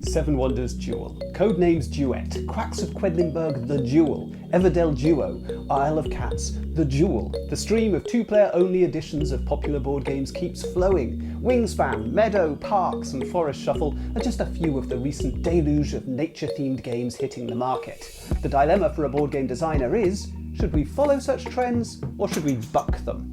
Seven Wonders Duel, Codenames Duet, Quacks of Quedlinburg The Duel, Everdell Duo, Isle of Cats The Duel. The stream of two-player only editions of popular board games keeps flowing. Wingspan, Meadow, Parks and Forest Shuffle are just a few of the recent deluge of nature-themed games hitting the market. The dilemma for a board game designer is, should we follow such trends or should we buck them?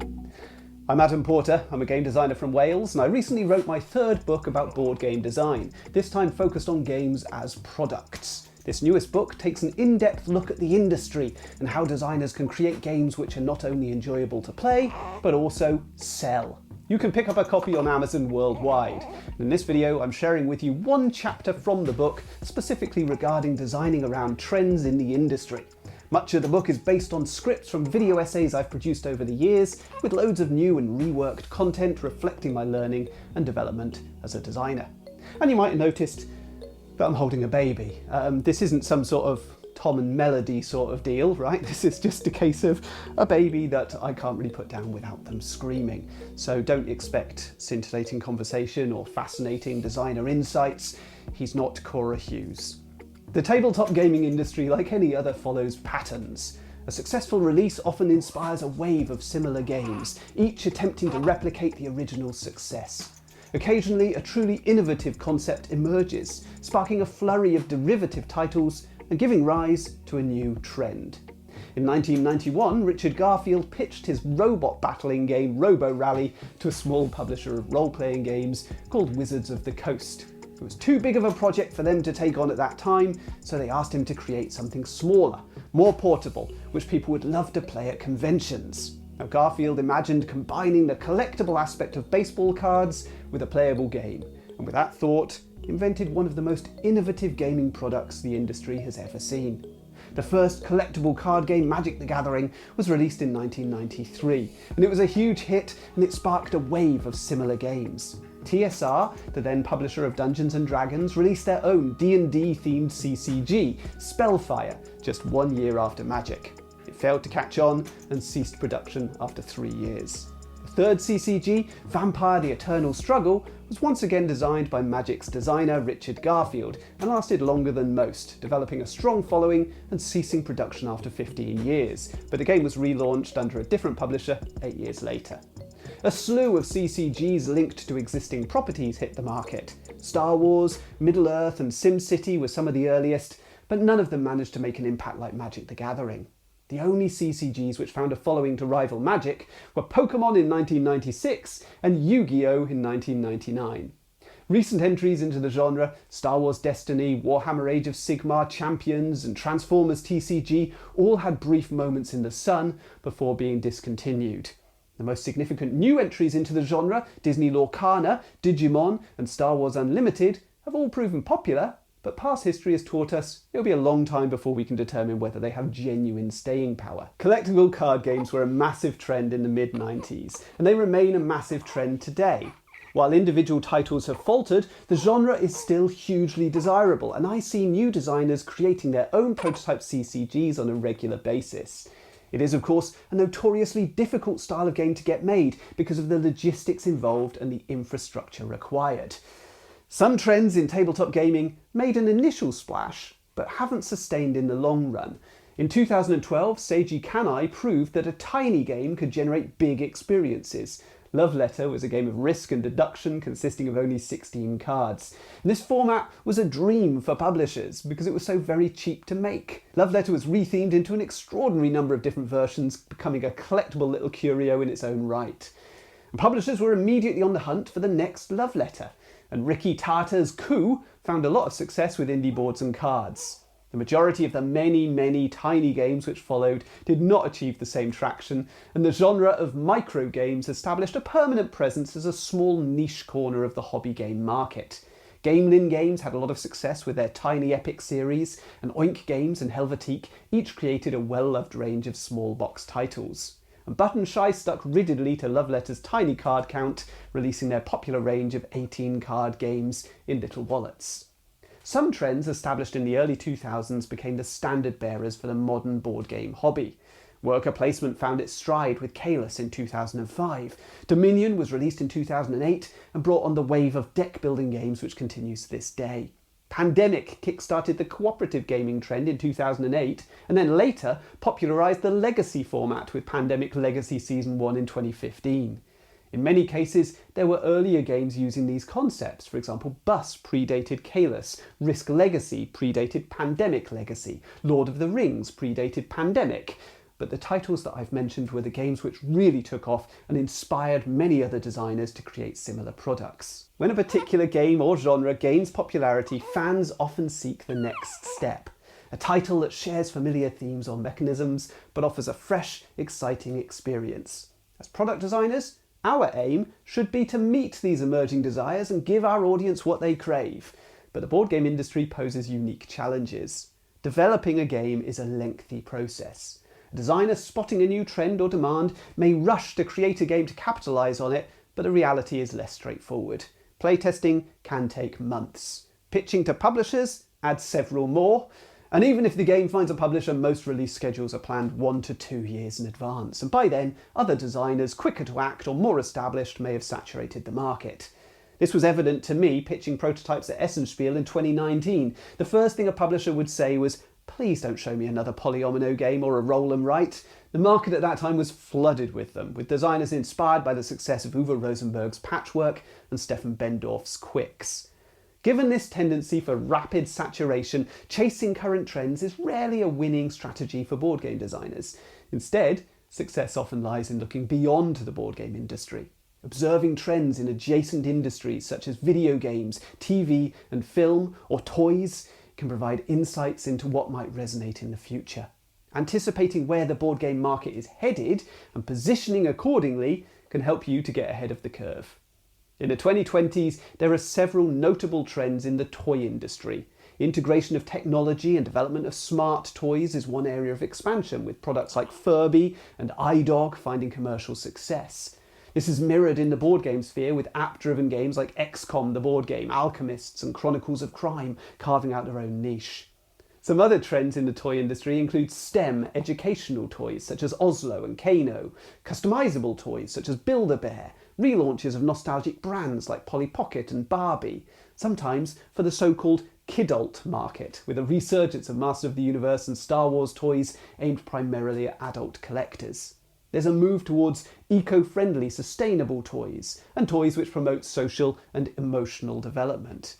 I'm Adam Porter, I'm a game designer from Wales, and I recently wrote my third book about board game design, this time focused on games as products. This newest book takes an in-depth look at the industry and how designers can create games which are not only enjoyable to play, but also sell. You can pick up a copy on Amazon worldwide. In this video, I'm sharing with you one chapter from the book, specifically regarding designing around trends in the industry. Much of the book is based on scripts from video essays I've produced over the years, with loads of new and reworked content reflecting my learning and development as a designer. And you might have noticed that I'm holding a baby. This isn't some sort of Tom and Melody sort of deal, right? This is just a case of a baby that I can't really put down without them screaming. So don't expect scintillating conversation or fascinating designer insights. He's not Cora Hughes. The tabletop gaming industry, like any other, follows patterns. A successful release often inspires a wave of similar games, each attempting to replicate the original's success. Occasionally, a truly innovative concept emerges, sparking a flurry of derivative titles and giving rise to a new trend. In 1991, Richard Garfield pitched his robot battling game Robo Rally to a small publisher of role-playing games called Wizards of the Coast. It was too big of a project for them to take on at that time, so they asked him to create something smaller, more portable, which people would love to play at conventions. Now, Garfield imagined combining the collectible aspect of baseball cards with a playable game, and with that thought, invented one of the most innovative gaming products the industry has ever seen. The first collectible card game, Magic the Gathering, was released in 1993, and it was a huge hit, and it sparked a wave of similar games. TSR, the then publisher of Dungeons & Dragons, released their own D&D themed CCG, Spellfire, just 1 year after Magic. It failed to catch on and ceased production after 3 years. The third CCG, Vampire the Eternal Struggle, was once again designed by Magic's designer Richard Garfield and lasted longer than most, developing a strong following and ceasing production after 15 years, but the game was relaunched under a different publisher 8 years later. A slew of CCGs linked to existing properties hit the market. Star Wars, Middle-earth and SimCity were some of the earliest, but none of them managed to make an impact like Magic the Gathering. The only CCGs which found a following to rival Magic were Pokémon in 1996 and Yu-Gi-Oh! In 1999. Recent entries into the genre, Star Wars Destiny, Warhammer Age of Sigmar, Champions and Transformers TCG all had brief moments in the sun before being discontinued. The most significant new entries into the genre, Disney Lorcana, Digimon and Star Wars Unlimited, have all proven popular, but past history has taught us it'll be a long time before we can determine whether they have genuine staying power. Collectible card games were a massive trend in the mid-90s, and they remain a massive trend today. While individual titles have faltered, the genre is still hugely desirable, and I see new designers creating their own prototype CCGs on a regular basis. It is, of course, a notoriously difficult style of game to get made because of the logistics involved and the infrastructure required. Some trends in tabletop gaming made an initial splash, but haven't sustained in the long run. In 2012, Seiji Kanai proved that a tiny game could generate big experiences. Love Letter was a game of risk and deduction consisting of only 16 cards. And this format was a dream for publishers because it was so very cheap to make. Love Letter was rethemed into an extraordinary number of different versions, becoming a collectible little curio in its own right. And publishers were immediately on the hunt for the next Love Letter, and Ricky Tartar's Coup found a lot of success with indie boards and cards. The majority of the many tiny games which followed did not achieve the same traction, and the genre of micro games established a permanent presence as a small niche corner of the hobby game market. Gamelin Games had a lot of success with their Tiny Epic series, and Oink Games and Helvetique each created a well-loved range of small box titles. And Button Shy stuck rigidly to Love Letter's tiny card count, releasing their popular range of 18 card games in little wallets. Some trends established in the early 2000s became the standard bearers for the modern board game hobby. Worker placement found its stride with Kalis in 2005. Dominion was released in 2008 and brought on the wave of deck building games which continues to this day. Pandemic kickstarted the cooperative gaming trend in 2008, and then later popularised the legacy format with Pandemic Legacy Season 1 in 2015. In many cases, there were earlier games using these concepts. For example, Bus predated Caelus, Risk Legacy predated Pandemic Legacy, Lord of the Rings predated Pandemic. But the titles that I've mentioned were the games which really took off and inspired many other designers to create similar products. When a particular game or genre gains popularity, fans often seek the next step. A title that shares familiar themes or mechanisms, but offers a fresh, exciting experience. As product designers, our aim should be to meet these emerging desires and give our audience what they crave. But the board game industry poses unique challenges. Developing a game is a lengthy process. A designer spotting a new trend or demand may rush to create a game to capitalise on it, but the reality is less straightforward. Playtesting can take months. Pitching to publishers adds several more. And even if the game finds a publisher, most release schedules are planned 1 to 2 years in advance. And by then, other designers, quicker to act or more established, may have saturated the market. This was evident to me pitching prototypes at Essenspiel in 2019. The first thing a publisher would say was, "Please don't show me another Polyomino game or a roll and write." The market at that time was flooded with them, with designers inspired by the success of Uwe Rosenberg's Patchwork and Stefan Bendorf's Quicks. Given this tendency for rapid saturation, chasing current trends is rarely a winning strategy for board game designers. Instead, success often lies in looking beyond the board game industry. Observing trends in adjacent industries such as video games, TV and film, or toys can provide insights into what might resonate in the future. Anticipating where the board game market is headed and positioning accordingly can help you to get ahead of the curve. In the 2020s, there are several notable trends in the toy industry. Integration of technology and development of smart toys is one area of expansion, with products like Furby and iDog finding commercial success. This is mirrored in the board game sphere, with app-driven games like XCOM the board game, Alchemists and Chronicles of Crime carving out their own niche. Some other trends in the toy industry include STEM educational toys such as Oslo and Kano, customizable toys such as Build-A-Bear, relaunches of nostalgic brands like Polly Pocket and Barbie, sometimes for the so-called kidult market, with a resurgence of Master of the Universe and Star Wars toys aimed primarily at adult collectors. There's a move towards eco-friendly, sustainable toys, and toys which promote social and emotional development.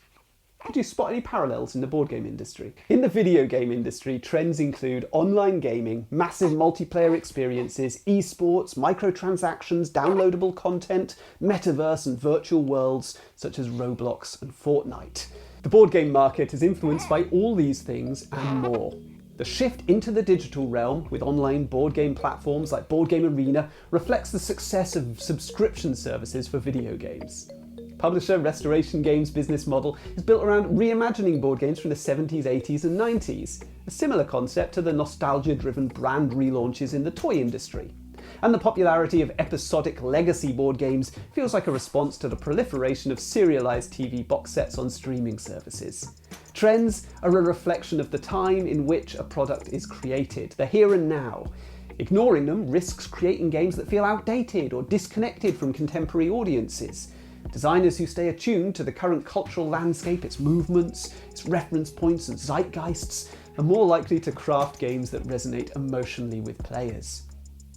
Could you spot any parallels in the board game industry? In the video game industry, trends include online gaming, massive multiplayer experiences, esports, microtransactions, downloadable content, metaverse and virtual worlds such as Roblox and Fortnite. The board game market is influenced by all these things and more. The shift into the digital realm with online board game platforms like Board Game Arena reflects the success of subscription services for video games. Publisher Restoration Games' business model is built around reimagining board games from the 70s, 80s and 90s, a similar concept to the nostalgia-driven brand relaunches in the toy industry. And the popularity of episodic legacy board games feels like a response to the proliferation of serialized TV box sets on streaming services. Trends are a reflection of the time in which a product is created, the here and now. Ignoring them risks creating games that feel outdated or disconnected from contemporary audiences. Designers who stay attuned to the current cultural landscape, its movements, its reference points and zeitgeists, are more likely to craft games that resonate emotionally with players.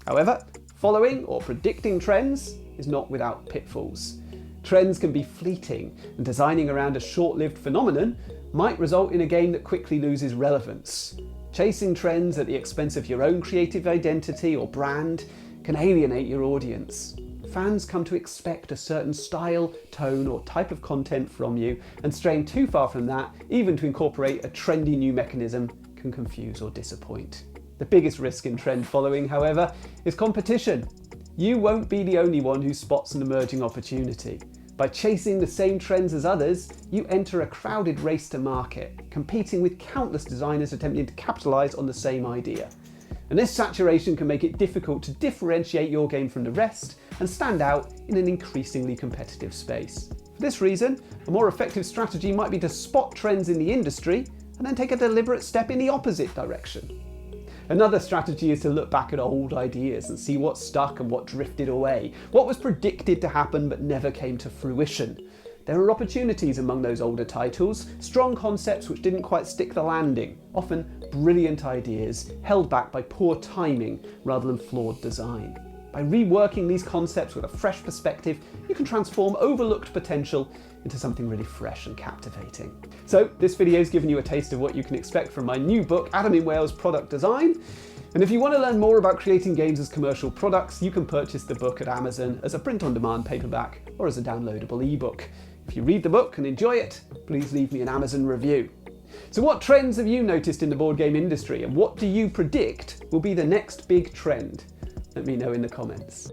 However, following or predicting trends is not without pitfalls. Trends can be fleeting, and designing around a short-lived phenomenon might result in a game that quickly loses relevance. Chasing trends at the expense of your own creative identity or brand can alienate your audience. Fans come to expect a certain style, tone or type of content from you, and straying too far from that, even to incorporate a trendy new mechanism, can confuse or disappoint. The biggest risk in trend following, however, is competition. You won't be the only one who spots an emerging opportunity. By chasing the same trends as others, you enter a crowded race to market, competing with countless designers attempting to capitalise on the same idea. And this saturation can make it difficult to differentiate your game from the rest and stand out in an increasingly competitive space. For this reason, a more effective strategy might be to spot trends in the industry and then take a deliberate step in the opposite direction. Another strategy is to look back at old ideas and see what stuck and what drifted away, what was predicted to happen but never came to fruition. There are opportunities among those older titles, strong concepts which didn't quite stick the landing, often brilliant ideas held back by poor timing rather than flawed design. By reworking these concepts with a fresh perspective, you can transform overlooked potential into something really fresh and captivating. So this video's given you a taste of what you can expect from my new book, Adam in Wales Product Design. And if you want to learn more about creating games as commercial products, you can purchase the book at Amazon as a print-on-demand paperback or as a downloadable ebook. If you read the book and enjoy it, please leave me an Amazon review. So what trends have you noticed in the board game industry, and what do you predict will be the next big trend? Let me know in the comments.